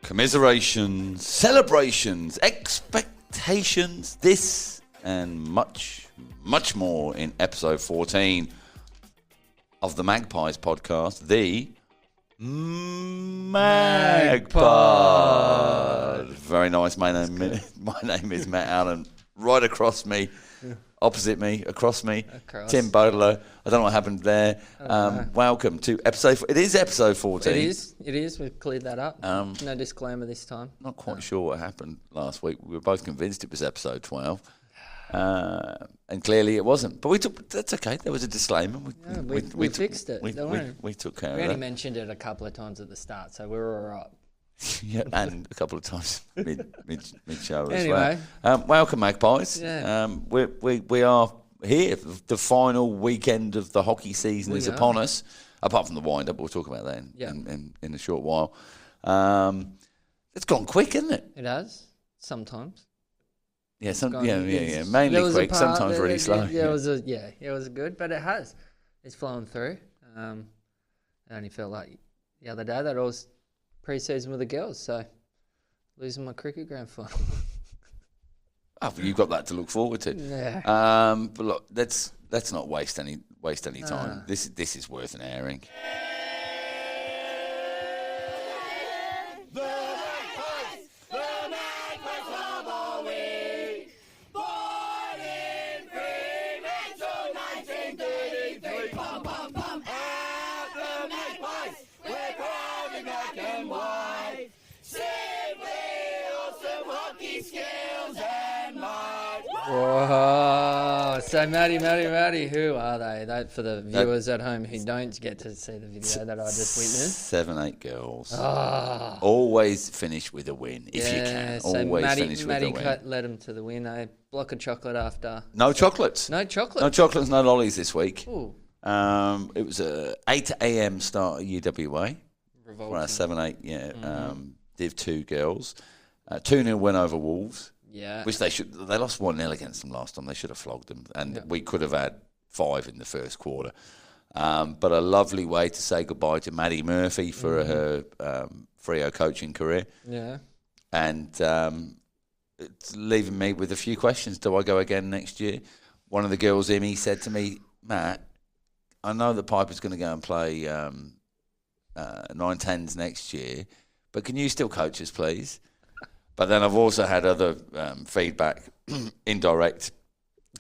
commiserations, celebrations, expectations, this and much, much more in episode 14 of the Magpies podcast, the Magpod. Very nice. My name is Matt Allen. Right across me, opposite me, across me, Tim Bodolo. I don't know what happened there. Welcome to episode. It is episode 14. It is. We've cleared that up. No disclaimer this time. Not quite sure what happened last week. We were both convinced it was episode 12. And clearly it wasn't. But that's okay. There was a disclaimer. We fixed it. We took care of it. We only mentioned it a couple of times at the start, so we were all right. Yeah, and a couple of times mid-show as anyway. well. Welcome, Magpies. Yeah. We are here. The final weekend of the hockey season is upon us. Apart from the wind-up, we'll talk about that in a short while. It's gone quick, isn't it? It has, sometimes. Yeah, mainly quick, sometimes really slow. It was good, but it has. It's flowing through. I only felt like the other day that I was pre-season with the girls, so losing my cricket grand final. Oh, you've got that to look forward to. Yeah. But look, let's not waste any time. This is worth an airing. Whoa! So Matty, who are they? That for the viewers at home who don't get to see the video that I just witnessed. 7-8 girls. Oh. Always finish with a win if you can. So Always finish with a win. Matty led them to the win. A block of chocolate after. No chocolates. No chocolate. No chocolates. No lollies this week. Ooh. It was a 8 a.m. start at UWA. Revolting. For our 7-8, Div 2 girls. 2-0 win over Wolves. Yeah. Which they lost 1-0 against them last time. They should have flogged them. And we could have had 5 in the first quarter. But a lovely way to say goodbye to Maddie Murphy for her Freo coaching career. Yeah. And it's leaving me with a few questions. Do I go again next year? One of the girls, Emmy, said to me, Matt, I know that Piper's going to go and play 9-10s next year, but can you still coach us, please? But then I've also had other feedback, indirect,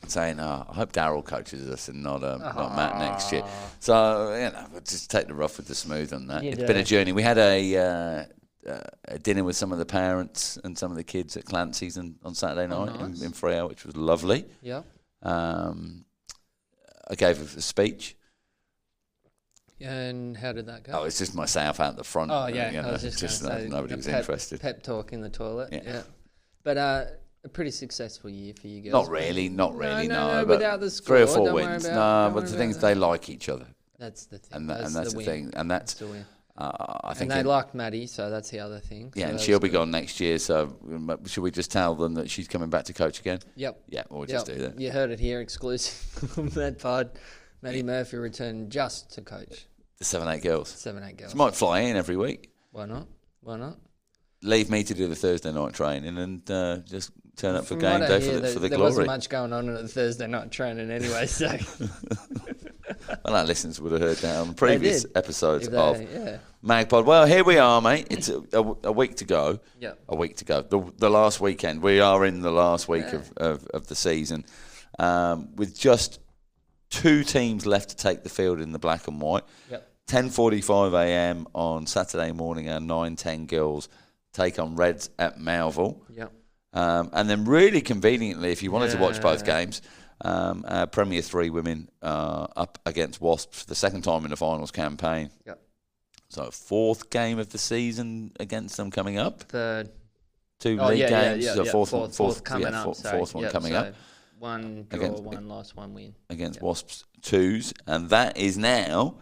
saying, I hope Daryl coaches us and not Matt next year. So, we'll just take the rough with the smooth on that. It's been a journey. We had a dinner with some of the parents and some of the kids at Clancy's on Saturday night in Freo, which was lovely. Yeah. I gave a speech. And how did that go? Oh, it's just myself out the front. Oh, yeah. I was just say, nobody was interested. Pep talk in the toilet. Yeah. But a pretty successful year for you guys. Not really, no. But without the score, 3 or 4 wins. But the thing is, they like each other. That's the thing. And that's the thing. And that's the win. I think. And they liked Maddie, so that's the other thing. Yeah, and she'll be gone next year. So should we just tell them that she's coming back to coach again? Yep. Yeah, we'll just do that. You heard it here, exclusive on that pod. Maddie Murphy returned just to coach. The 7-8 girls. 7-8 girls. She might fly in every week. Why not? Leave me to do the Thursday night training and just turn up for game day for the there glory. Wasn't much going on at the Thursday night training anyway, so. Well, our listeners would have heard that on previous episodes of Magpod. Well, here we are, mate. It's a week to go. Yeah. A week to go. The last weekend. We are in the last week of the season with just 2 teams left to take the field in the black and white. Yep. 10:45 a.m. on Saturday morning, our 9-10 girls take on Reds at Melville. Yep. And then really conveniently, if you wanted to watch both games, our Premier 3 women up against Wasps for the second time in the finals campaign. Yep. So 4th game of the season against them coming up. Third. 2 league games. Yeah, so fourth coming up. Fourth one coming up. 1 draw, 1 loss, 1 win. Against Wasps 2s. And that is now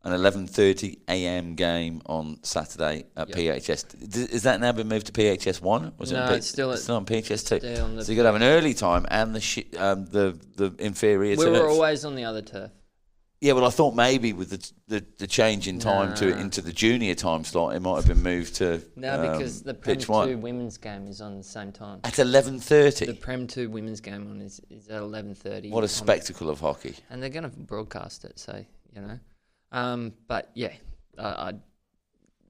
an 11:30 a.m. game on Saturday at PHS. Is that now been moved to PHS 1? It's still on PHS 2. So you've got to have an early time and the inferior turf. We were always on the other turf. Yeah, well, I thought maybe with the change in time into the junior time slot, it might have been moved to because the Prem pitch 2 one. women's game is on the same time. At 11:30. The Prem 2 women's game is at 11:30. What a spectacle of hockey! And they're going to broadcast it, so you know. But yeah,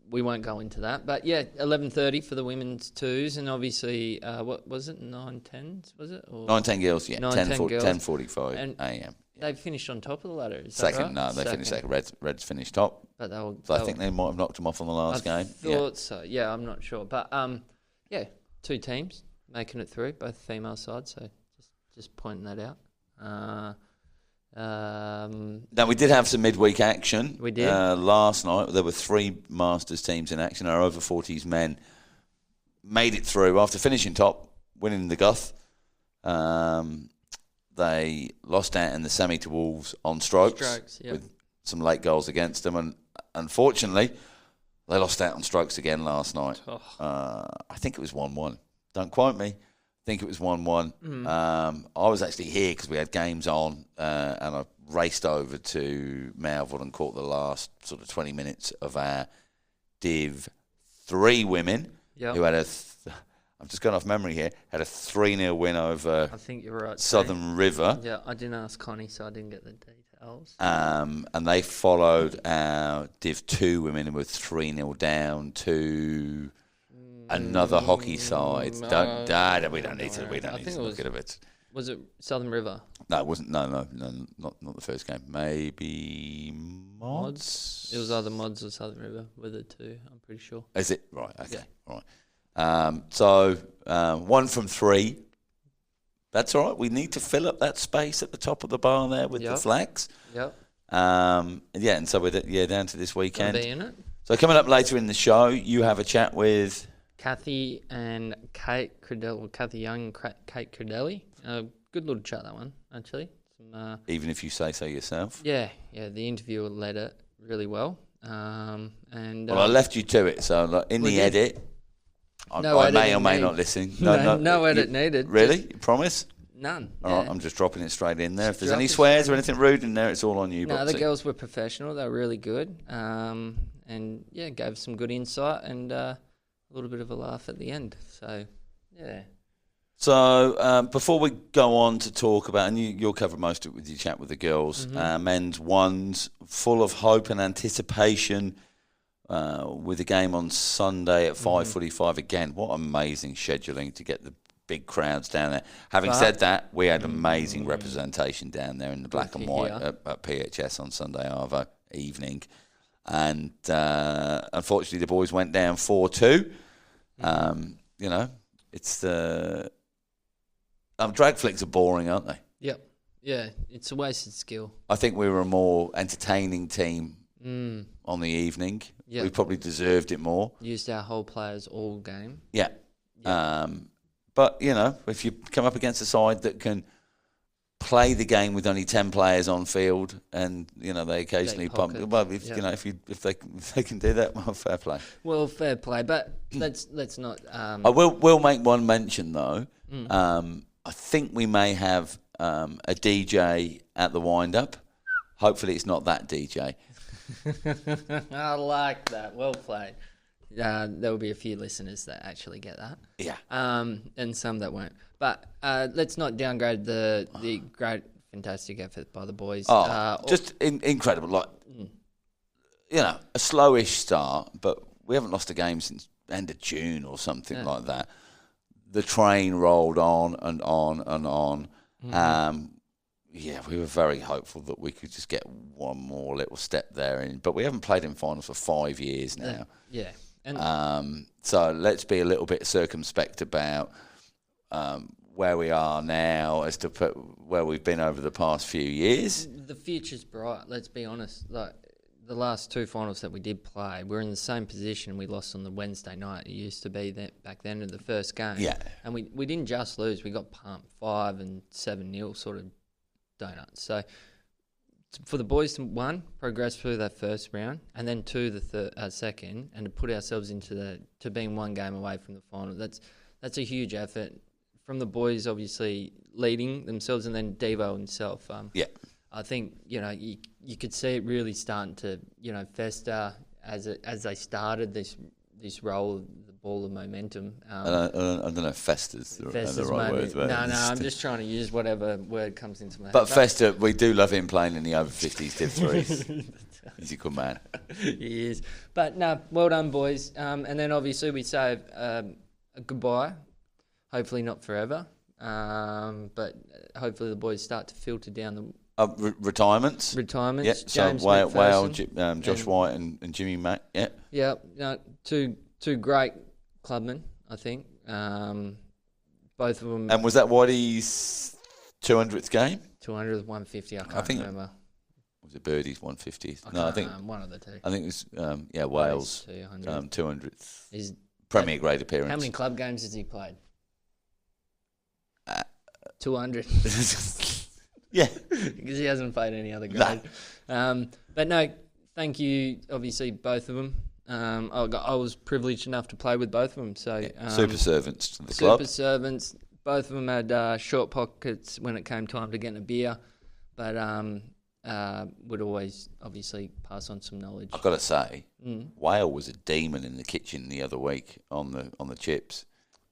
we won't go into that. But yeah, 11:30 for the women's twos, and obviously, what was it? 9:10s, was it? Or 9:10 girls, yeah. 10:45 And a.m. They finished on top of the ladder. Is Second, that right? no, they finished second. Reds finished top. But I think they might have knocked them off on the last game. Thought so. Yeah, I'm not sure. But yeah, 2 teams making it through, both female sides. So just pointing that out. Now, we did have some midweek action. We did. Last night, there were 3 Masters teams in action. Our over 40s men made it through after finishing top, winning the Guth. They lost out in the semi to Wolves on strokes with some late goals against them. And unfortunately, they lost out on strokes again last night. Oh. I think it was 1-1. Don't quote me. I think it was 1-1. I was actually here because we had games on, and I raced over to Melville and caught the last sort of 20 minutes of our Div 3 women who had I'm just going off memory here, had a 3-0 win over I think you're right, Southern River. Yeah, I didn't ask Connie, so I didn't get the details. And they followed our Div 2 women who were 3-0 down to another hockey side. We don't need to look at it. Was it Southern River? No, it wasn't. No, not the first game. Maybe Mods? It was either Mods or Southern River with it too, I'm pretty sure. Is it? Right, okay, yeah. Right. So 1 from 3. That's all right. We need to fill up that space at the top of the bar there with the flags. Yep. And so we're down to this weekend. Be in it. So coming up later in the show, you have a chat with Cathy and Kate Crudeli, Cathy Young and Kate Crudeli. Good little chat, that one, actually. Even if you say so yourself. Yeah. The interviewer led it really well. I left you to it, so in the edit. I may or may not listen. No edit needed. Really? You promise? None. All right, I'm just dropping it straight in there. If there's any swears or anything rude in there, it's all on you. No, the girls were professional. They were really good. And yeah, gave some good insight and a little bit of a laugh at the end. So, yeah. So before we go on to talk about, and you'll cover most of it with your chat with the girls, men's ones, full of hope and anticipation. With a game on Sunday at 5:45 again. What amazing scheduling to get the big crowds down there. Having said that, we had amazing representation down there in the black and white at PHS on Sunday Arvo evening. And unfortunately, the boys went down 4-2. It's the... drag flicks are boring, aren't they? Yep. Yeah, it's a wasted skill. I think we were a more entertaining team on the evening. Yep. We probably deserved it more. Used our whole players all game. Yeah. Yep. But, if you come up against a side that can play the game with only 10 players on field and, they occasionally pump... Well, if they can do that, well, fair play. Well, fair play. But let's not... I will make one mention, though. I think we may have a DJ at the wind-up. Hopefully it's not that DJ. I like that. Well played. There will be a few listeners that actually get that. Yeah. And some that won't. But let's not downgrade the great, fantastic effort by the boys. Just incredible. Like, a slowish start, but we haven't lost a game since end of June or something like that. The train rolled on and on and on. We were very hopeful that we could just get one more little step there. But we haven't played in finals for 5 years now. Yeah. So let's be a little bit circumspect about where we are now as to where we've been over the past few years. The future's bright, let's be honest. Like the last 2 finals that we did play, we're in the same position we lost on the Wednesday night. It used to be that back then in the first game. Yeah. And we didn't just lose, we got pumped 5 and 7-0 sort of donuts. So for the boys to, 1, progress through that first round, and then 2, the second, and to put ourselves to being 1 game away from the final, that's a huge effort from the boys, obviously leading themselves, and then Devo himself. I think you could see it really starting to fester as they started this role of the ball of momentum. I don't know if fester's the right maybe. word. No, I'm just trying to use whatever word comes into my head. But Fester, we do love him playing in the over 50s div threes. He's a good man. He is. But no, well done, boys. And then obviously we say a goodbye. Hopefully not forever. But hopefully the boys start to filter down the retirements. Retirements. Yeah. James So Whale, McPherson, Josh White, and Jimmy Mack. Yeah. Yeah. No, two great clubmen, I think. Both of them. And was that Whitey's 200th game? 200th, 150. I can't remember. Was it Birdie's 150th? No, I think one of the two. I think it was Wales 200th. Premier grade appearance. How many club games has he played? 200. Yeah, because he hasn't played any other grade. No. But no, thank you. Obviously, both of them. I was privileged enough to play with both of them. So super servants to the club. Super servants. Both of them had short pockets when it came time to getting a beer, but would always obviously pass on some knowledge. I've got to say, Whale was a demon in the kitchen the other week on the chips.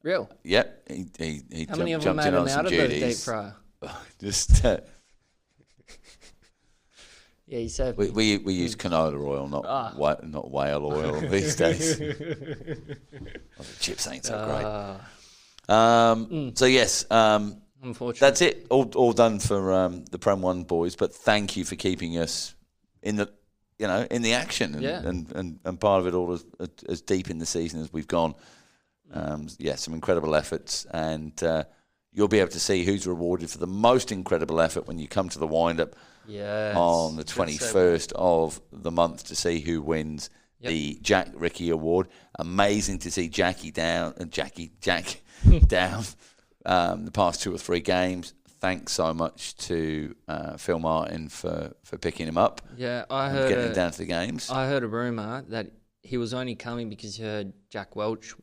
Real? Yep. He How many of jumped them made in on him some out of the duties. deep fryer? Just yeah, he said we use canola oil, not whale oil these days. The chips ain't so great. So yes, unfortunately, that's it. All done for the Prem 1 boys. But thank you for keeping us in the in the action and part of it all as deep in the season as we've gone. Some incredible efforts, and you'll be able to see who's rewarded for the most incredible effort when you come to the wind-up on the 21st of the month to see who wins the Jack Ricky Award. Amazing to see Jack down the past 2 or 3 games. Thanks so much to Phil Martin for picking him up. Yeah, getting him down to the games. I heard a rumour that he was only coming because he heard Jack Welch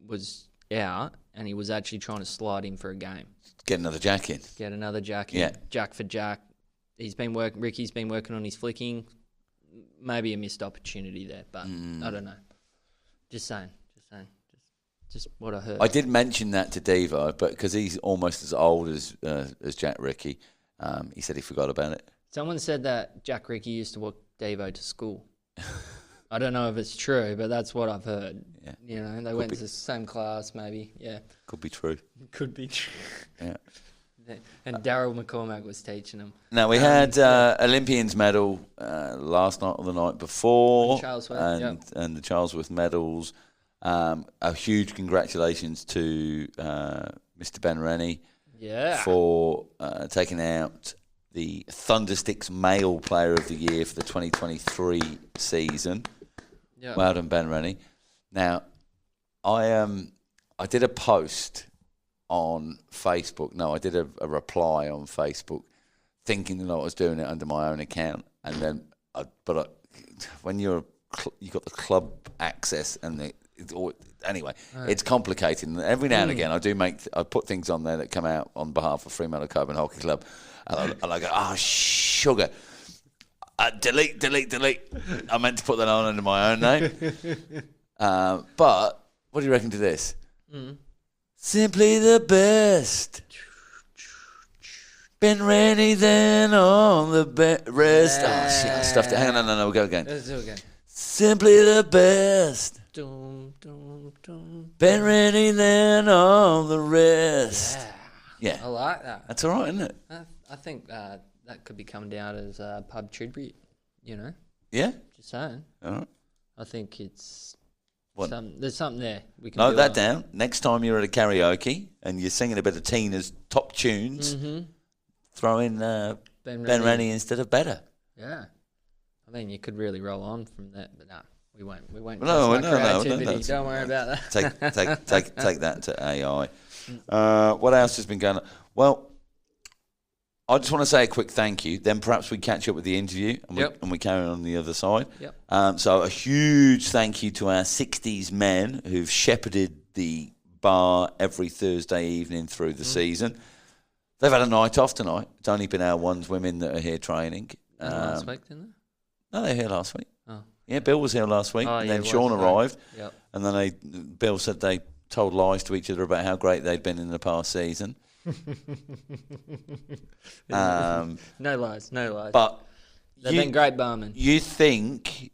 was out and he was actually trying to slide in for a game. Get another Jack in. Yeah. Jack for Jack. Ricky's been working on his flicking. Maybe a missed opportunity there, but I don't know. Just saying. Just what I heard. I did mention that to Devo, but because he's almost as old as Jack Ricky, he said he forgot about it. Someone said that Jack Ricky used to walk Devo to school. I don't know if it's true, but that's what I've heard. Yeah. They went to the same class, maybe. Yeah. Could be true. Could be true. Yeah. And Daryl McCormack was teaching them. Now, we had Olympians medal last night or the night before. And the Charlesworth medals. A huge congratulations to Mr. Ben Rennie for taking out the Thundersticks Male Player of the Year for the 2023 season. Yeah. Well done, Ben Rennie. Now, I did a post on Facebook. No, I did a reply on Facebook, thinking that I was doing it under my own account, and then, when you got the club access and it's complicated. And every now and again, I put things on there that come out on behalf of Fremantle Coburn Hockey Club, and I go, sugar. Delete. I meant to put that on under my own name. But what do you reckon to this? Simply the best. Been ready then on the rest. Oh, shit, I stuffed it. Hang on, no, we'll go again. Let's do it again. Simply the best. Been ready then on the rest. Yeah. I like that. That's all right, isn't it? I think that could be coming down as a pub tribute, Yeah? Just saying. All right. I think it's... there's something there. We can note that down. Next time you're at a karaoke and you're singing a bit of Tina's top tunes, throw in Ben Rennie instead of Better. Yeah. I mean, you could really roll on from that, but no, we won't. No, creativity. Don't worry about that. Take that to AI. What else has been going on? Well, I just want to say a quick thank you. Then perhaps we catch up with the interview and we carry on the other side. Yep. So a huge thank you to our 60s men who've shepherded the bar every Thursday evening through the season. They've had a night off tonight. It's only been our ones women that are here training. Last week, didn't they? No, they were here last week. Oh. Yeah, Bill was here last week. Oh, And yeah, then he Sean was. arrived. Yep. And then Bill said they told lies to each other about how great they'd been in the past season. No lies. But they've been great barmen. You think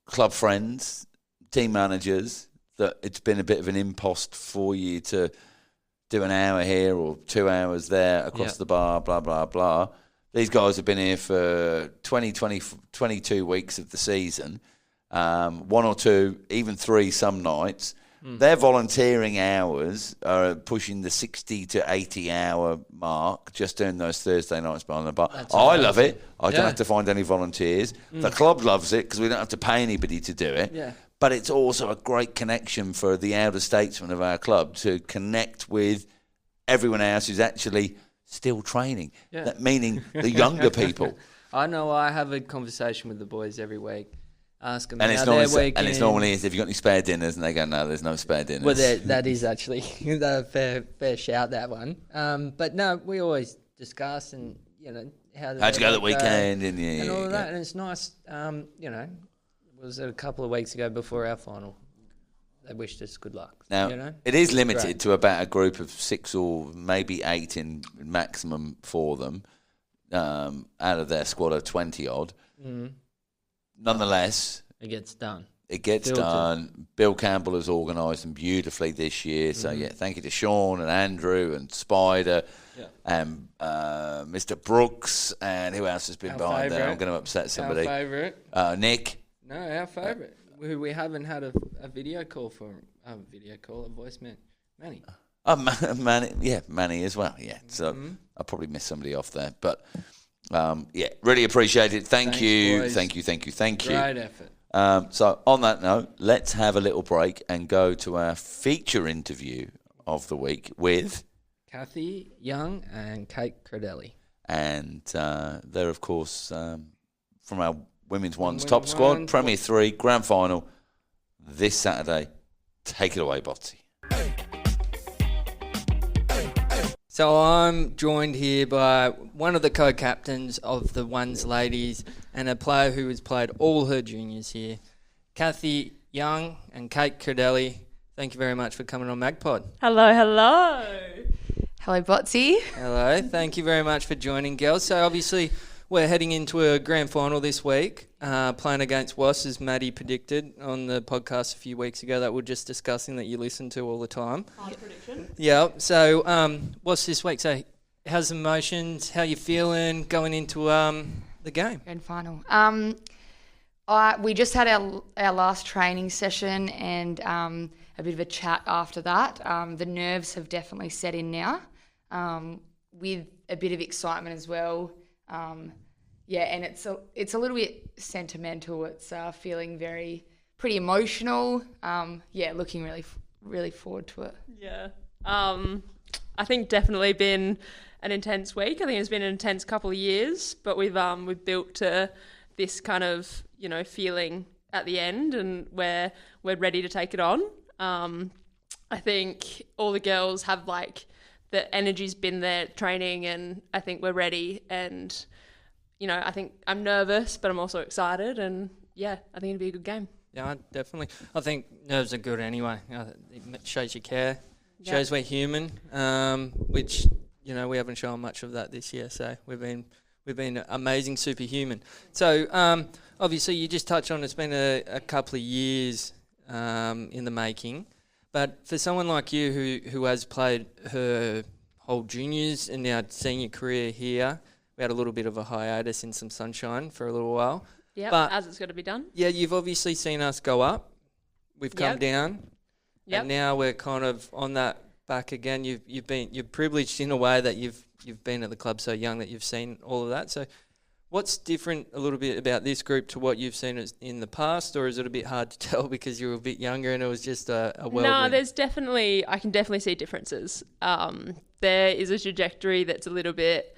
club friends, team managers, that it's been a bit of an impost for you to do an hour here or 2 hours there across the bar, blah, blah, blah. These guys have been here for 22 weeks of the season, 1 or 2, even 3 some nights. Their volunteering hours are pushing the 60 to 80 hour mark, just doing those Thursday nights behind the bar. I love it. I don't have to find any volunteers. The club loves it because we don't have to pay anybody to do it. Yeah. But it's also a great connection for the elder statesmen of our club to connect with everyone else who's actually still training, meaning the younger people. I know I have a conversation with the boys every week. Ask them and how it's their normally, weekend. and it's normally have you got any spare dinners? And they go, no, there's no spare dinners. Well, that is actually a fair shout, that one. But no, we always discuss and how'd you go the weekend and all of that. And it's nice. Was it a couple of weeks ago before our final? They wished us good luck. Now it is limited to about a group of 6 or maybe 8 in maximum for them, out of their squad of 20 odd. Nonetheless, it gets done. It gets done. Bill Campbell has organised them beautifully this year. So, thank you to Sean and Andrew and Spider and Mr. Brooks and who else has been behind there? I'm going to upset somebody. Our favourite. Nick. No, our favourite. Who we haven't had a video call for. A voice man. Manny. Manny as well. Yeah, so I probably missed somebody off there. But, really appreciate it. Thanks, you. Boys. Thank you. Great effort. So on that note, let's have a little break and go to our feature interview of the week with Cathy Young and Kate Crudeli. And they're, of course, from our Women's One's top squad, Premier 3, Grand Final, this Saturday. Take it away, Botsy. So I'm joined here by one of the co-captains of the Ones ladies and a player who has played all her juniors here, Cathy Young and Kate Crudeli. Thank you very much for coming on Magpod. Hello. Hello, Botsy. Hello. Thank you very much for joining, girls. So obviously we're heading into a grand final this week, playing against Was, as Maddie predicted on the podcast a few weeks ago that we're just discussing that you listen to all the time. Hard prediction. Yeah. So what's this week? So how's the emotions? How you feeling going into the game? Grand final. We just had our last training session and a bit of a chat after that. The nerves have definitely set in now, with a bit of excitement as well. And it's a little bit sentimental. It's feeling pretty emotional. Looking really forward to it. Yeah. I think definitely been an intense week. I think it's been an intense couple of years, but we've built to this kind of, feeling at the end, and we're ready to take it on. I think all the girls have the energy's been there training, and I think we're ready. And, I think I'm nervous, but I'm also excited. And I think it'll be a good game. Yeah, definitely. I think nerves are good anyway. It shows you care, shows we're human, which, we haven't shown much of that this year. So we've been amazing superhuman. So obviously you just touched on it's been a couple of years in the making. But for someone like you who has played her whole juniors and now senior career here, we had a little bit of a hiatus in some sunshine for a little while. Yeah, as it's got to be done. Yeah, you've obviously seen us go up. We've come down. Yep. And now we're kind of on that back again. You're privileged in a way that you've been at the club so young that you've seen all of that. So what's different a little bit about this group to what you've seen in the past, or is it a bit hard to tell because you were a bit younger and it was just a whirlwind? No, I can definitely see differences. There is a trajectory that's a little bit,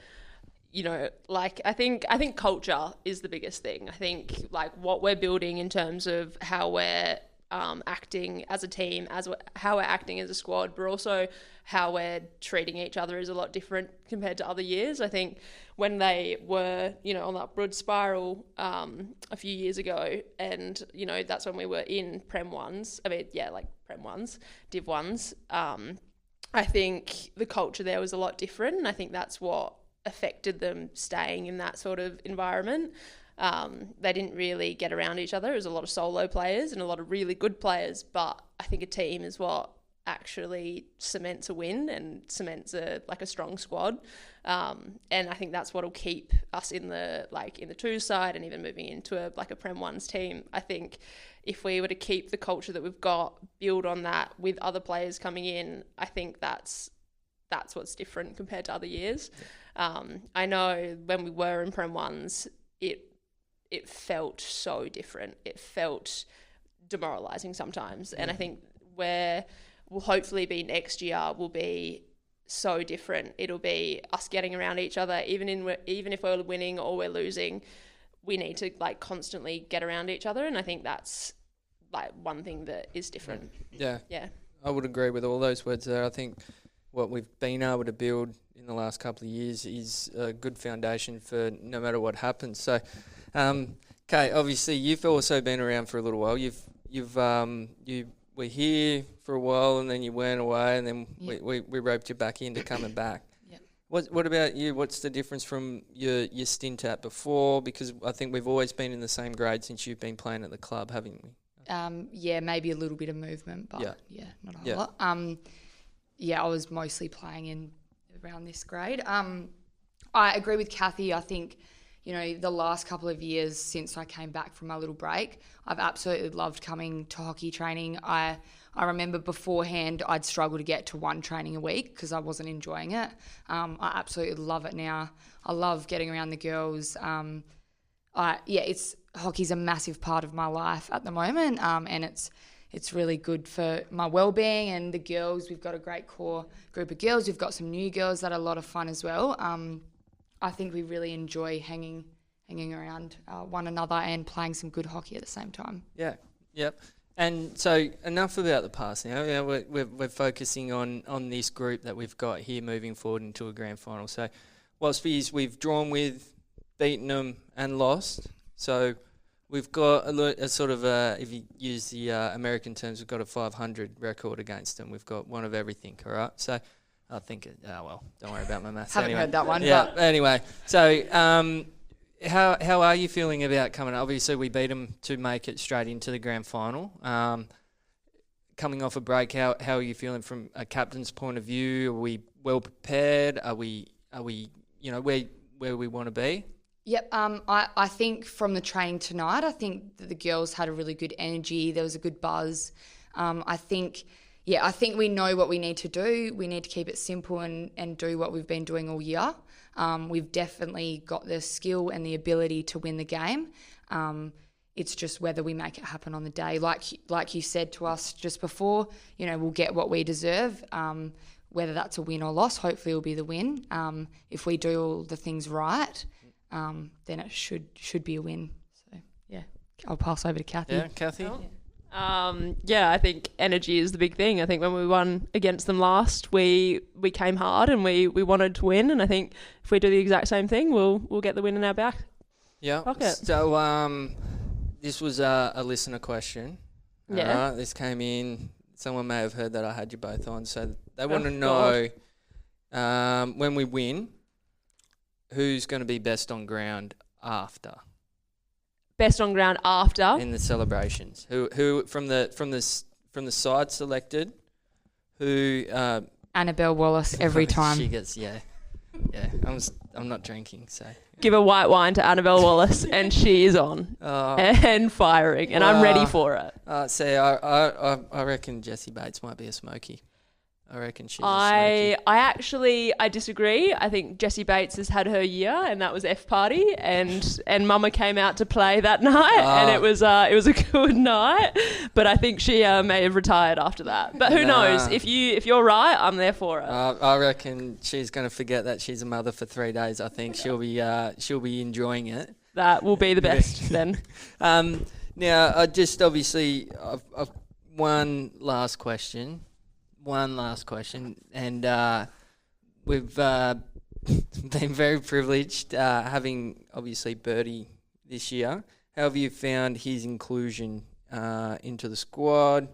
I think culture is the biggest thing. I think what we're building in terms of how we're acting as a team, how we're acting as a squad, but also how we're treating each other is a lot different compared to other years. I think when they were, on the upward spiral a few years ago, and, that's when we were in Prem 1s, Prem 1s, Div 1s, I think the culture there was a lot different, and I think that's what affected them staying in that sort of environment. They didn't really get around each other. There was a lot of solo players and a lot of really good players, but I think a team is what actually cements a win and cements a strong squad. And I think that's what will keep us in the twos side and even moving into a Prem 1s team. I think if we were to keep the culture that we've got, build on that with other players coming in, I think that's what's different compared to other years. I know when we were in Prem 1s, it felt so different. It felt demoralising sometimes. And I think where we'll hopefully be next year will be so different. It'll be us getting around each other, even if we're winning or we're losing, we need to constantly get around each other. And I think that's one thing that is different. Yeah. I would agree with all those words there. I think what we've been able to build in the last couple of years is a good foundation for no matter what happens. So, Kate, obviously you've also been around for a little while. You were here for a while and then you went away and then we roped you back into coming back. Yep. What about you? What's the difference from your stint at before? Because I think we've always been in the same grade since you've been playing at the club, haven't we? Maybe a little bit of movement, but not a whole lot. I was mostly playing in around this grade. I agree with Cathy. I think, the last couple of years since I came back from my little break, I've absolutely loved coming to hockey training. I remember beforehand I'd struggle to get to one training a week because I wasn't enjoying it. I absolutely love it now. I love getting around the girls. Hockey's a massive part of my life at the moment, and it's really good for my well-being and the girls. We've got a great core group of girls. We've got some new girls that are a lot of fun as well. I think we really enjoy hanging around one another and playing some good hockey at the same time. Yeah, yep. And so enough about the past now. We're focusing on this group that we've got here moving forward into a grand final. So whilst we've drawn with, beaten them and lost, so we've got a sort of if you use the American terms, we've got a 500 record against them. We've got one of everything, all right? So I think, don't worry about my maths. Haven't heard that one. Yeah, anyway. So how are you feeling about coming up? Obviously, we beat them to make it straight into the grand final. Coming off a break, how are you feeling from a captain's point of view? Are we well prepared? Are we where we want to be? Yep. I think from the training tonight, I think that the girls had a really good energy. There was a good buzz. I think we know what we need to do. We need to keep it simple and do what we've been doing all year. We've definitely got the skill and the ability to win the game. It's just whether we make it happen on the day. Like you said to us just before, we'll get what we deserve. Whether that's a win or loss, hopefully it'll be the win. If we do all the things right, then it should be a win. So, I'll pass over to Cathy. Yeah, Cathy? I think energy is the big thing. I think when we won against them last, we came hard and we wanted to win. And I think if we do the exact same thing, we'll get the win in our back pocket. So this was a listener question. Yeah. This came in. Someone may have heard that I had you both on. So they want to know when we win, who's going to be best on ground after? Best on ground after in the celebrations. Who from the side selected? Who? Annabelle Wallace every time. She gets I'm not drinking, so give a white wine to Annabelle Wallace, and she is on and firing, and I'm ready for it. I reckon Jessie Bates might be a smoky. I reckon she's a smoky. I disagree. I think Jessie Bates has had her year, and that was F party, and Mama came out to play that night, and it was a good night. But I think she may have retired after that. But who knows? If you're right, I'm there for it. I reckon she's going to forget that she's a mother for 3 days. I think she'll be enjoying it. That will be the best then. Now, I just obviously I've one last question, and we've been very privileged having obviously Birdie this year. How have you found his inclusion into the squad?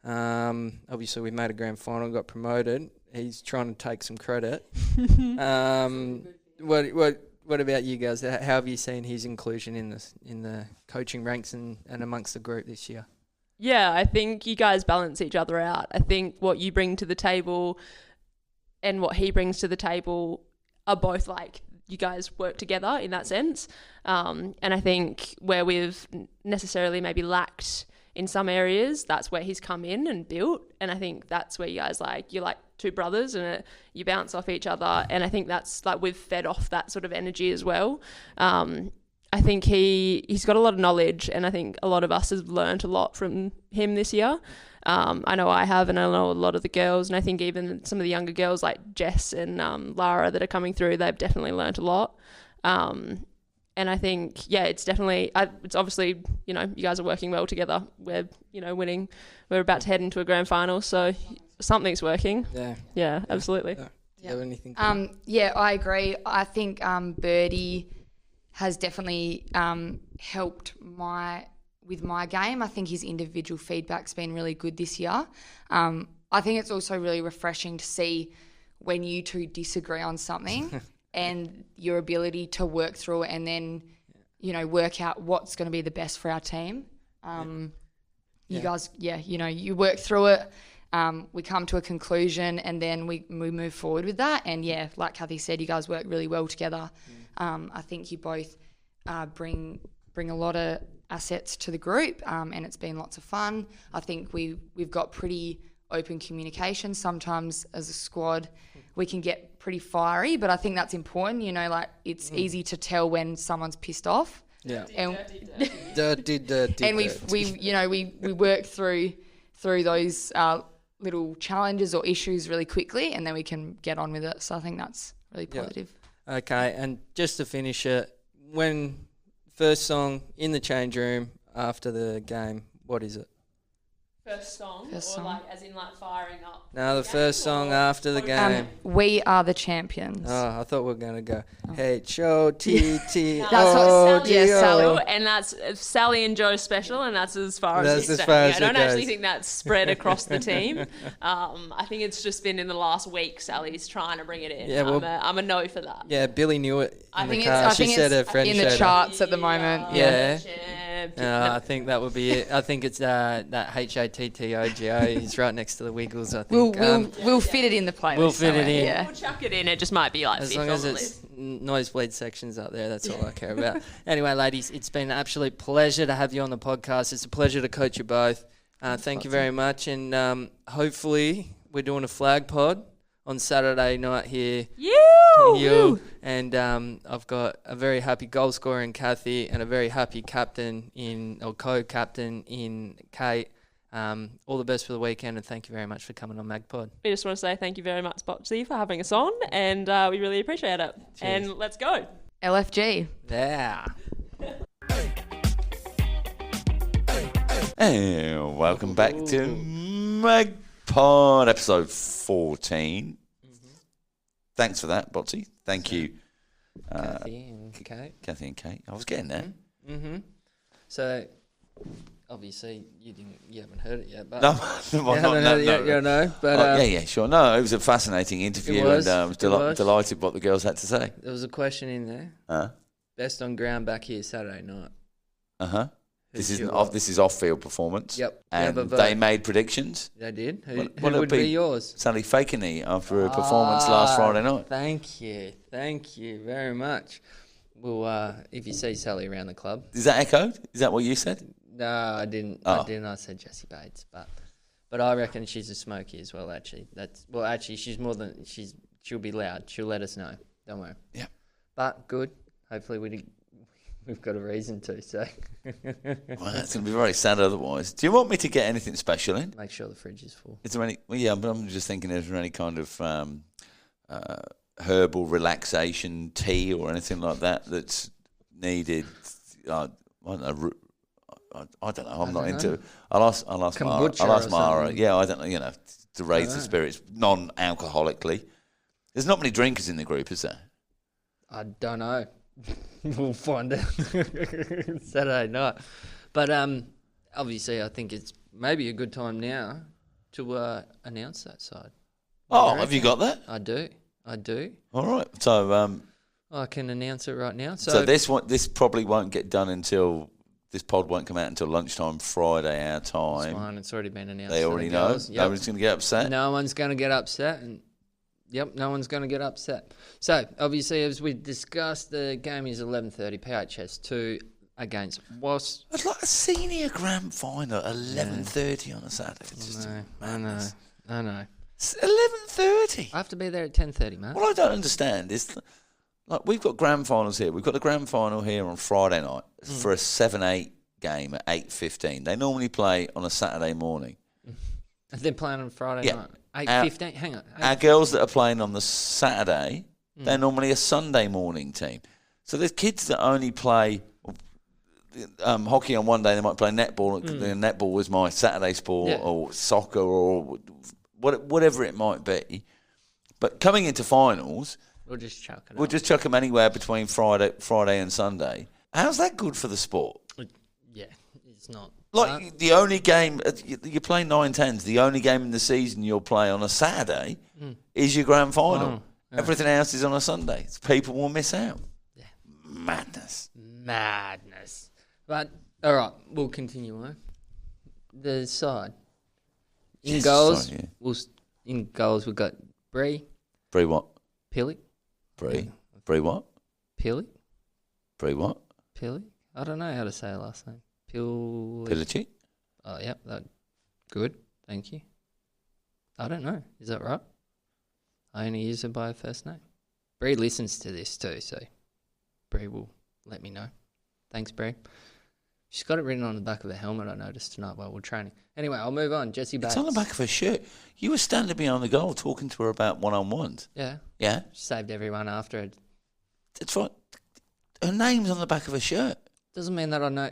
Obviously, we made a grand final, got promoted. He's trying to take some credit. What about you guys? How have you seen his inclusion in the coaching ranks and amongst the group this year? Yeah, I think you guys balance each other out. I think what you bring to the table and what he brings to the table are both like you guys work together in that sense. And I think where we've necessarily maybe lacked in some areas, that's where he's come in and built. And I think that's where you guys you're like two brothers and you bounce off each other. And I think that's like we've fed off that sort of energy as well. I think he's got a lot of knowledge, and I think a lot of us have learned a lot from him this year. I know I have, and I know a lot of the girls, and I think even some of the younger girls like Jess and Lara that are coming through, they've definitely learned a lot. And I think, it's definitely, it's obviously, you guys are working well together. We're, winning. We're about to head into a grand final, so something's working. Yeah, absolutely. Do you have anything? I agree. I think Birdie has definitely helped with my game. I think his individual feedback's been really good this year. I think it's also really refreshing to see when you two disagree on something and your ability to work through it and then, work out what's going to be the best for our team. You guys, you work through it. We come to a conclusion and then we move forward with that. And like Cathy said, you guys work really well together. I think you both bring a lot of assets to the group, and it's been lots of fun. I think we've got pretty open communication. Sometimes as a squad we can get pretty fiery, but I think that's important. It's easy to tell when someone's pissed off. Yeah. Dirty. And we work through those little challenges or issues really quickly, and then we can get on with it. So I think that's really positive. Okay, and just to finish it, when first song in the change room after the game, what is it? First song. Like as in like firing up? No, the first song after the game. We are the champions. Oh, I thought we were going to go H-O-T-T. That's what Sally. And that's Sally and Joe special, and that's as far That's as as far as I don't it actually goes. think that's spread across the team. I think it's just been in the last week Sally's trying to bring it in. Yeah, I'm a no for that. Yeah, Billy knew it in I the think car. it's She said her friend in showed the her. charts at the moment. Yeah. No. I think that would be it. I think it's that H-A-T-T-O-G-O is right next to the Wiggles, I think. We'll fit it in the playlist. We'll fit it in. Yeah. We'll chuck it in. It just might be like As fifth long on as the it's list. nosebleed sections up there, that's all I care about. Anyway, ladies, it's been an absolute pleasure to have you on the podcast. It's a pleasure to coach you both. Thank you very much. And hopefully we're doing a flag pod on Saturday night here. You. And I've got a very happy goal scorer in Cathy and a very happy captain co-captain in Kate. All the best for the weekend, and thank you very much for coming on MagPod. We just want to say thank you very much, Boxy, for having us on, and we really appreciate it. Cheers. And let's go. LFG. Yeah. And welcome back to MagPod, episode 14. Thanks for that, Botsy. Thank you. Cathy and Kate. Cathy and Kate. I was getting there. Mm-hmm. So, obviously, you haven't heard it yet, but No, you haven't heard it yet, you know. But yeah, sure. No, it was a fascinating interview, was, and I was delighted what the girls had to say. there was a question in there. Best on ground back here Saturday night. This Who's is your- this is off-field performance. Yep. And Yeah, but they made predictions. They did. Who What would would be be- yours? Sally Fakeney after her performance last Friday night. Thank you very much. Well, if you see Sally around the club, Is that echoed? Is that what you said? no, I didn't. Oh. I said Jessie Bates, but I reckon she's a smoky as well. Actually, she's more than she'll be loud. She'll let us know. Don't worry. Yeah. But good. Hopefully we've got a reason to. So Well, it's going to be very sad otherwise. Do you want me to get anything special in? make sure the fridge is full. Is there any? Well, yeah, but I'm just thinking, is there any kind of herbal relaxation tea or anything like that that's needed? I don't know, I don't know. I'm not don't into know. it. I'll ask Kombucha I'll ask or Mara. something. Yeah, I don't know. To raise the know. spirits non-alcoholically. There's not many drinkers in the group, is there? I don't know. We'll find out Saturday night. But obviously, I think it's maybe a good time now to announce that side. Oh, have you got that? I do. All right. So I can announce it right now. so this probably won't get done until this pod won't come out until lunchtime Friday our It's time. fine. It's already been announced. They to already the know. girls. Yep. Nobody's going to get upset. No one's going to get upset. No one's going to get upset. So, obviously, as we discussed, the game is 11:30 PHS 2 against Wasps. It's like a senior grand final, 11:30 on a Saturday. It's just I know. 11:30. I have to be there at 10:30, mate. What I don't understand is, like, we've got grand finals here. We've got the grand final here on Friday night for a 7-8 game at 8:15. They normally play on a Saturday morning. They're playing on Friday night. 8:15. Hang on. Our girls that are playing on the Saturday, they're normally a Sunday morning team. So there's kids that only play hockey on one day. They might play netball. Netball was my Saturday sport, or soccer, or whatever it might be. But coming into finals, We'll just chuck it. we'll just chuck them anywhere between Friday and Sunday. How's that good for the sport? Yeah, it's not. Like, the only game, you play 9-10s, the only game in the season you'll play on a Saturday is your grand final. Oh, yeah. Everything else is on a Sunday. So people will miss out. Yeah. Madness. But, all right, we'll continue on. The side. In Yes, goals, sorry, we've got Bree, Bree what? Pillick. Bree. Bree what? Pillick? Bree what? Pillick? I don't know how to say her last name. Pillick. Pilici? Oh, yeah, good. Thank you. I don't know. Is that right? I only use her by her first name. Bree listens to this too, so Bree will let me know. Thanks, Bree. She's got it written on the back of her helmet, I noticed tonight while we're training. Anyway, I'll move on. Jessie Bates. It's on the back of her shirt. You were standing behind the goal talking to her about one-on-ones. Yeah. Yeah? She saved everyone after it. That's right. Her name's on the back of her shirt. Doesn't mean that I know.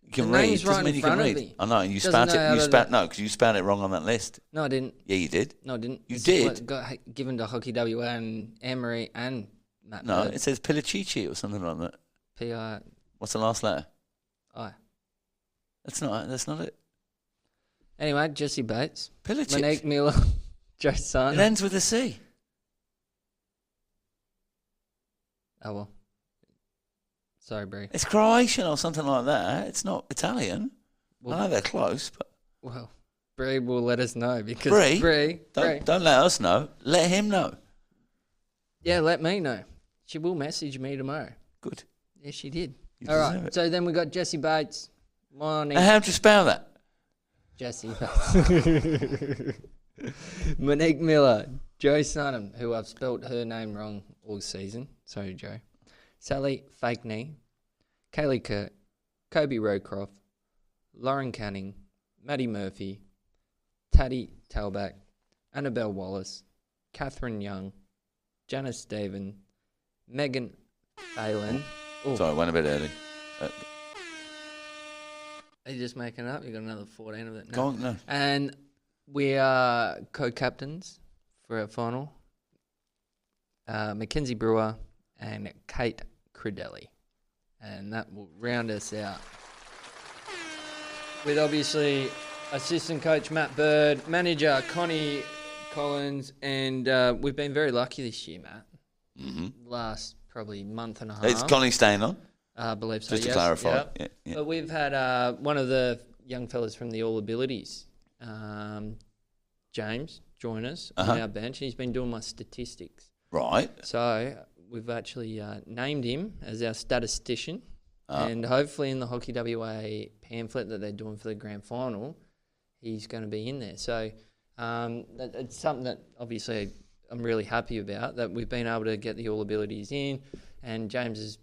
You can The read. name's Doesn't right mean in you can front of read. me. I know. You Doesn't spat know it. how You to spat do- no, because you spat it wrong on that list. No, I didn't. Yeah, you did. No, I didn't. You It's did? what got given to Hockey WA and Emery and Matt No, Bird. it says Pilicici or something like that. P-I. What's the last letter? That's not it. Anyway, Jessie Bates. Pilicic. Monique Miller. Joe Son. It ends with a C. Oh, well. Sorry, Bree. It's Croatian or something like that. It's not Italian. Well, I know they're close, but well, Bree will let us know because Bree? Don't let us know. Let him know. Yeah, let me know. She will message me tomorrow. Good. Yeah, she did. You All deserve right. it. So then we got Jessie Bates. Monique. And how'd you spell that? Jessie Bates. Monique Miller. Joe Sunham, who I've spelt her name wrong all season. Sorry, Joe. Sally Fakeney. Kaylee Kirk. Kobe Rowcroft. Lauren Canning. Maddie Murphy. Taddy Talbach. Annabelle Wallace. Catherine Young. Janice Stephen. Megan Phelan. Oh, Sorry, went a bit early. are you just making it up? You got another 14 of it. Go on, no. And we are co-captains for our final. Mackenzie Brewer and Kate Crudeli. And that will round us out. With obviously assistant coach Matt Bird, manager Connie Collins, and we've been very lucky this year, Matt. Mm-hmm. Last probably month and a half. Is Connie staying on? I believe so, Just to yes. clarify. Yep. Yeah. But we've had one of the young fellas from the All Abilities, James, join us on our bench. He's been doing my statistics. Right. So we've actually named him as our statistician. And hopefully in the Hockey WA pamphlet that they're doing for the grand final, he's going to be in there. So it's something that obviously I'm really happy about, that we've been able to get the All Abilities in. And James has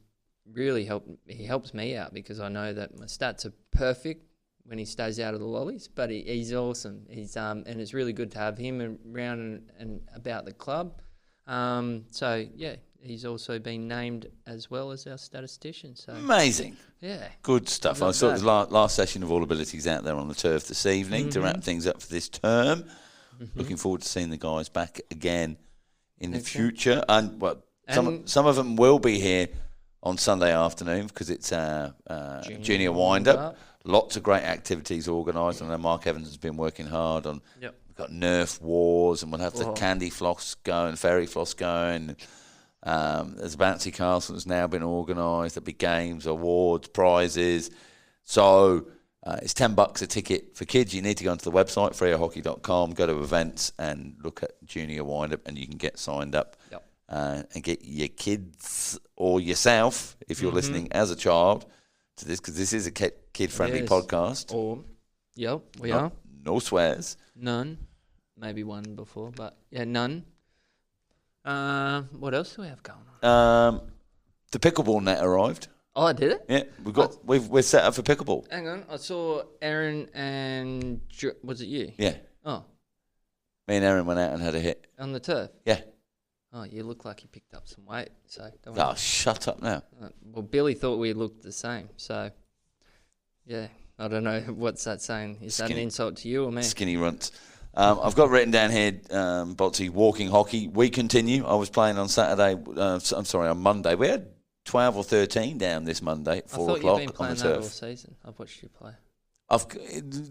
really helps me out because I know that my stats are perfect when he stays out of the lollies, but he's awesome. He's and it's really good to have him around and about the club. So yeah, he's also been named as well as our statistician. So Amazing. yeah, Good stuff. I Love saw that. the last session of All Abilities out there on the turf this evening to wrap things up for this term. Looking forward to seeing the guys back again in the future. And some of them will be here on Sunday afternoon because it's junior wind-up. Lots of great activities organised. I know Mark Evans has been working hard on. Yep. We've got Nerf Wars, and we'll have the candy floss going, fairy floss going. There's a bouncy castle that's now been organised. There'll be games, awards, prizes. So it's $10 a ticket for kids. You need to go onto the website, freehockey.com, go to events and look at junior wind-up, and you can get signed up. Yep. And get your kids or yourself, if you're listening as a child, to this, because this is a kid-friendly podcast. We are. No swears. None. Maybe one before, but yeah, none. What else do we have going on? The pickleball net arrived. Oh, did it? Yeah, we're set up for pickleball. Hang on, I saw Aaron and was it you? Yeah, Oh, me and Aaron went out and had a hit. on the turf. Yeah. Oh, you look like you picked up some weight. So don't Oh, worry. shut up now. Well, Billy thought we looked the same. So yeah, I don't know what's that saying. Is that an Skinny. insult to you or me? Skinny runts. I've got written down here, Botsy, walking hockey. We continue. I was playing on Saturday. On Monday. We had 12 or 13 down this Monday at 4 I thought o'clock you've been on the playing that all turf. season. I've watched you play. I've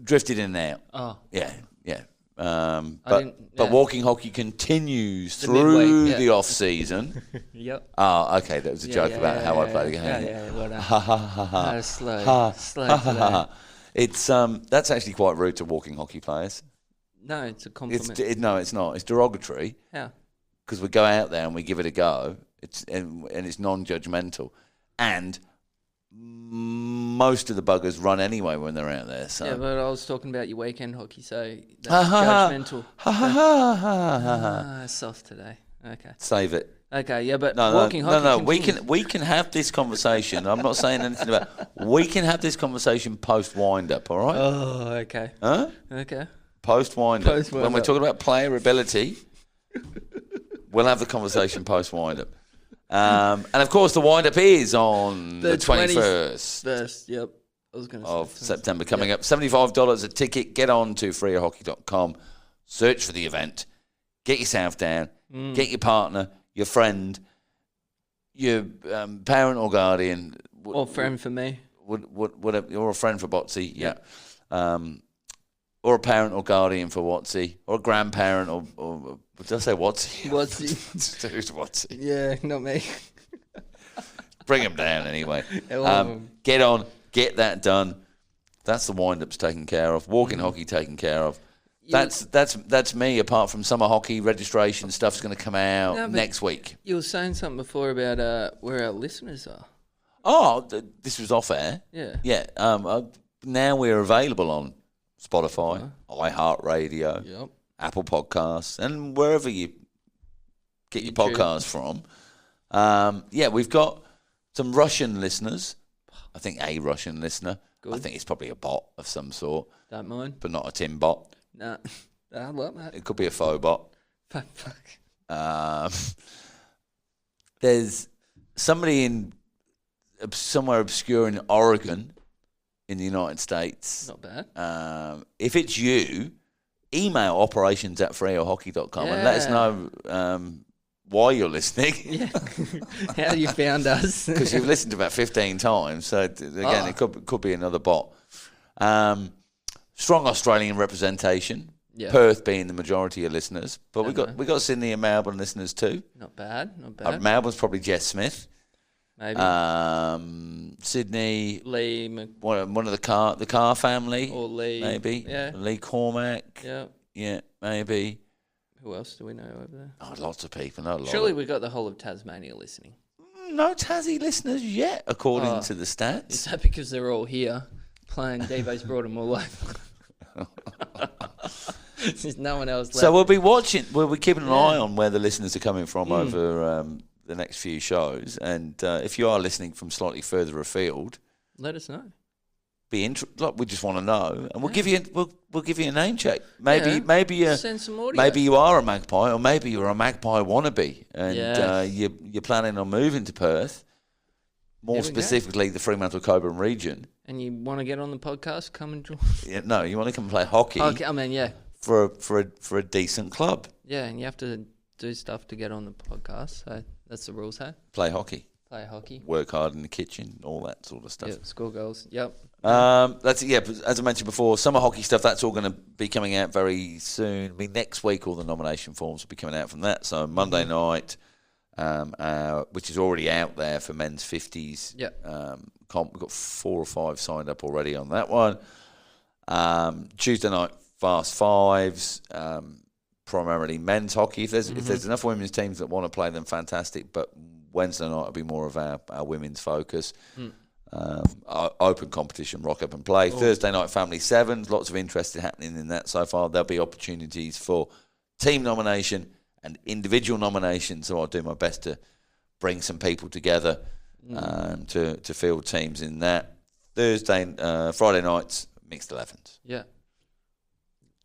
drifted in and out. Oh, Yeah. I But didn't- yeah. walking hockey continues The through midway, yeah. the off season. yep. Oh, okay. That was a joke about how I play the game. Yeah, well done. Ha ha ha ha. Slow Ha, today. ha, ha, ha. It's that's actually quite rude to walking hockey players. No, it's a It's compliment. no, it's not. It's derogatory How? because we go out there and we give it a go. And it's non-judgmental, and most of the buggers run anyway when they're out there. So Yeah, but I was talking about your weekend hockey, so that's Ha, ha, ha. judgmental. ha ha ha ha ha ha. Soft today. Okay. Save it. Okay, yeah, but No, walking hockey. no. continues. We can have this conversation. I'm not saying anything about. We can have this conversation post wind up. All right? Oh, okay. Huh? Okay. Post wind up. Post When we're wind-up. talking about player ability, we'll have the conversation post wind up. And of course, the wind up is on the 21st First, yep. I was going to of say. September coming up. $75 a ticket. Get on to freehockey.com. Search for the event. Get yourself down. Get your partner, your friend, your parent or guardian. Or friend for me. Whatever. Or a friend for Botsy. Yeah. Or a parent or guardian for Watsy. Or a grandparent or did I say Watsy? What's he? Who's Watsy? Yeah, not me. Bring him down anyway. Well, Get on. Get that done. That's the wind-ups taken care of. Walking hockey taken care of. That's me. Apart from summer hockey registration stuff's going to come out No, but- next week. You were saying something before about where our listeners are. Oh, this was off air. Yeah. Yeah. Now we're available on Spotify, iHeartRadio, Yep. Apple Podcasts, and wherever you get your YouTube. podcasts from. Yeah, we've got some Russian listeners. I think a Russian listener. I Good. think it's probably a bot of some sort, Don't mind. but not a Tim bot. Nah. I like that. It could be a faux bot. Fuck. There's somebody in somewhere obscure in Oregon in the United States. Not bad. If it's you, email operations@freohockey.com and let us know why you're listening. Yeah. How you found us? Because you've listened about 15 times. So, again, it could be another bot. Strong Australian representation. Yeah. Perth being the majority of listeners. But we Don't know. got Sydney and Melbourne listeners too. Not bad. Not bad. Melbourne's probably Jess Smith. Maybe. Sydney, Lee one of the car family. or Lee. Maybe. Yeah. Lee Cormack. Yeah. Yeah, maybe. Who else do we know over there? Oh, lots of people. Not a lot. Surely we got the whole of Tasmania listening. No Tassie listeners yet, according to the Is stats. that because they're all here playing? Devo's brought them all over. There's no one else left. So we'll be watching. We'll be keeping an eye on where the listeners are coming from over the next few shows. And if you are listening from slightly further afield, let us know. like we just want to know, and we'll give you a name check. Maybe send some audio. Maybe you are a Magpie, or maybe you're a Magpie wannabe, and you're planning on moving to Perth, more specifically the Fremantle-Coburn region. And you want to get on the podcast? Come and join. Yeah, no, you want to come and play hockey. Okay, I mean, yeah. For a decent club. Yeah, and you have to do stuff to get on the podcast. So that's the rules, hey? Play hockey. Work hard in the kitchen, all that sort of stuff. Yep, score goals. Yep. That's it. Yeah, as I mentioned before, summer hockey stuff, that's all going to be coming out very soon. I mean, next week all the nomination forms will be coming out from that. So Monday night, which is already out there for men's 50s. Yep. We've got 4 or 5 signed up already on that one. Tuesday night, fast fives. Primarily men's hockey. If there's enough women's teams that want to play them, fantastic. But Wednesday night will be more of our women's focus. Open competition, rock up and play. Thursday night, family sevens. Lots of interest happening in that so far. There'll be opportunities for team nomination and individual nomination. So I'll do my best to bring some people together to field teams in that. Friday nights, mixed 11s. Yeah.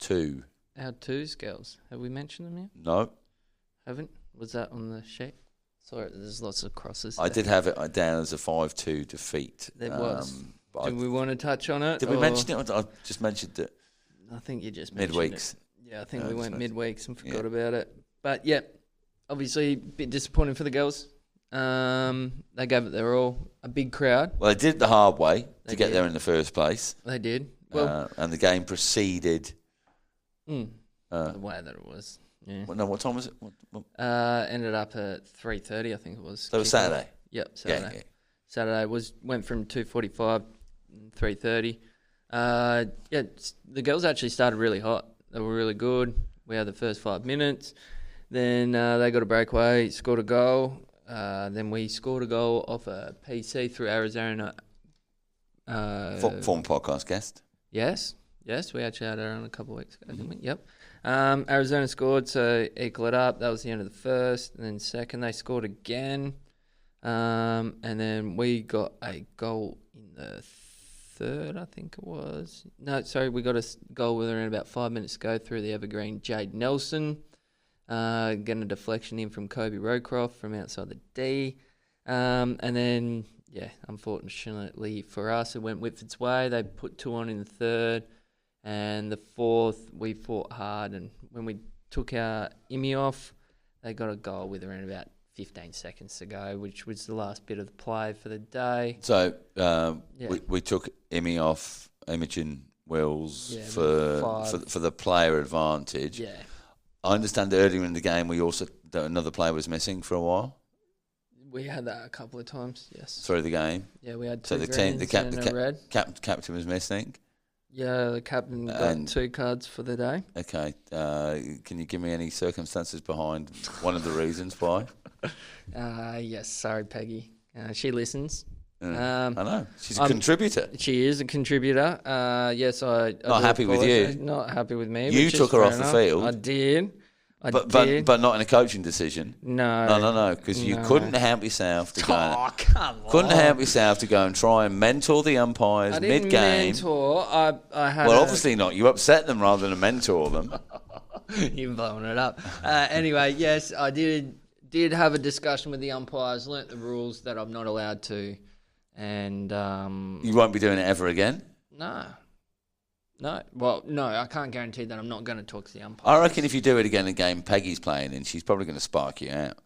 2. Our 2s girls. Have we mentioned them yet? No. Haven't? Was that on the sheet? Sorry, there's lots of crosses. I did have it down as a 5-2 defeat. There was. Do we want to touch on it? Did we mention it? I just mentioned it. I think you just mentioned midweeks. It. Yeah, I think we went midweeks and forgot about it. But yeah, obviously a bit disappointing for the girls. They gave it their all. A big crowd. Well, they did it the hard way to get there in the first place. They did. Well, and the game proceeded. The way that it was. Yeah. No, what time was it? Ended up at 3:30, I think it was. So it was Saturday. Yep, Saturday. Yeah. Saturday went from 2:45, 3:30. The girls actually started really hot. They were really good. We had the first 5 minutes. Then they got a breakaway, scored a goal. Then we scored a goal off a PC through Arizona. Former podcast guest. Yes, we actually had her on a couple of weeks ago, didn't we? Yep. Arizona scored, so equal it up. That was the end of the first. And then second, they scored again. And then we got a goal in the third, I think it was. No, sorry, we got a goal with around about 5 minutes to go through the evergreen Jade Nelson. Getting a deflection in from Kobe Rowcroft from outside the D. And then, unfortunately for us, it went Whitford's way. They put 2 on in the third. And the fourth, we fought hard. And when we took our Imi off, they got a goal with around about 15 seconds to go, which was the last bit of the play for the day. So we took Imi off, Imogen Wills, for the player advantage. Yeah. I understand that earlier in the game another player was missing for a while. We had that a couple of times, yes. Through the game. Yeah, we had 2 so the red. Captain was missing. Yeah, the captain got 2 cards for the day. Okay. Can you give me any circumstances behind one of the reasons why? Yes, sorry, Peggy. She listens. I know. She's a contributor. She is a contributor. Yes, I not happy with you. Not happy with me. You took her off the field. I did. But not in a coaching decision. No, because you couldn't help yourself to go. Come on. Couldn't help yourself to go and try and mentor the umpires mid-game. Mentor. I had. Well, obviously not. You upset them rather than mentor them. You're blowing it up. Anyway, yes, I did have a discussion with the umpires. Learnt the rules that I'm not allowed to, and you won't be doing it ever again. No. Well, no, I can't guarantee that I'm not going to talk to the umpires. I reckon if you do it again in a game Peggy's playing in, she's probably going to spark you out.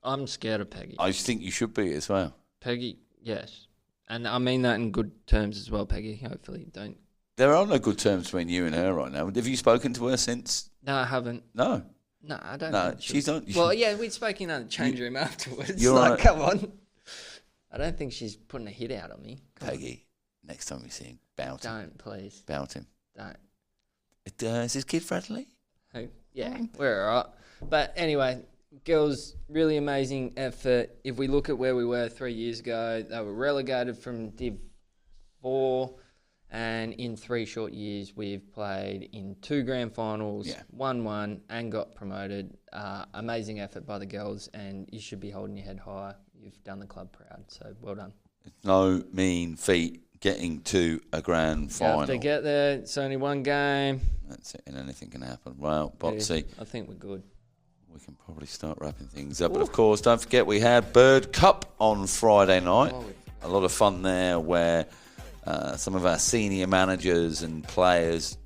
I'm scared of Peggy. I just think you should be as well. Peggy, yes. And I mean that in good terms as well, Peggy. Hopefully don't. There are no good terms between you and her right now. Have you spoken to her since? No, I haven't. No. No, I don't. No, she's not. Well, yeah, we'd spoken in the change room afterwards. You're like, come on. I don't think she's putting a hit out on me. Peggy, next time you see him, bout him. Don't, please. Bout him. Don't. Is this kid friendly? Who? Yeah, we're all right. But anyway, girls, really amazing effort. If we look at where we were 3 years ago, they were relegated from Div 4, and in 3 short years, we've played in 2 grand finals, won 1, and got promoted. Amazing effort by the girls, and you should be holding your head high. You've done the club proud, so well done. It's no mean feat getting to a grand You final. have to get there. It's only one game. That's it, and anything can happen. Well, Botsy, I think we're good. we can probably start wrapping things up. But of course, don't forget we had Bird Cup on Friday night. A lot of fun there where some of our senior managers and players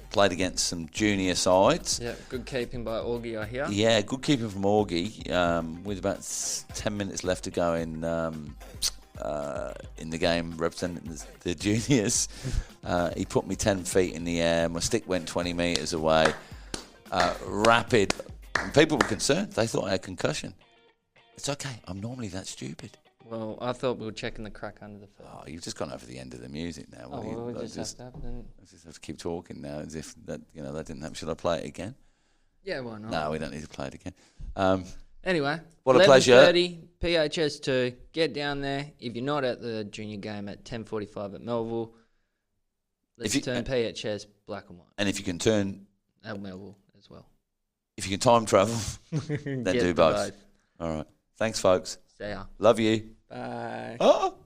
played against some junior sides. Yeah, good keeping by Augie, I hear. Yeah, good keeping from Augie. With about 10 minutes left to go in the game representing the juniors, he put me 10 feet in the air. My stick went 20 metres away. Rapid. And people were concerned. They thought I had concussion. It's okay. I'm normally that stupid. Well, I thought we were checking the crack under the foot. Oh, you've just gone over the end of the music now. Oh, well, we just have to have them. I just have to keep talking now as if that that didn't happen. Should I play it again? Yeah, why not? No, we don't need to play it again. Anyway, What a pleasure. 11:30, PHS2. Get down there. If you're not at the junior game at 10:45 at Melville, let's turn PHS black and white. And if you can turn, At Melville as well. if you can time travel, then Get do to both. All right. Thanks, folks. See ya. Love you. Bye. Oh.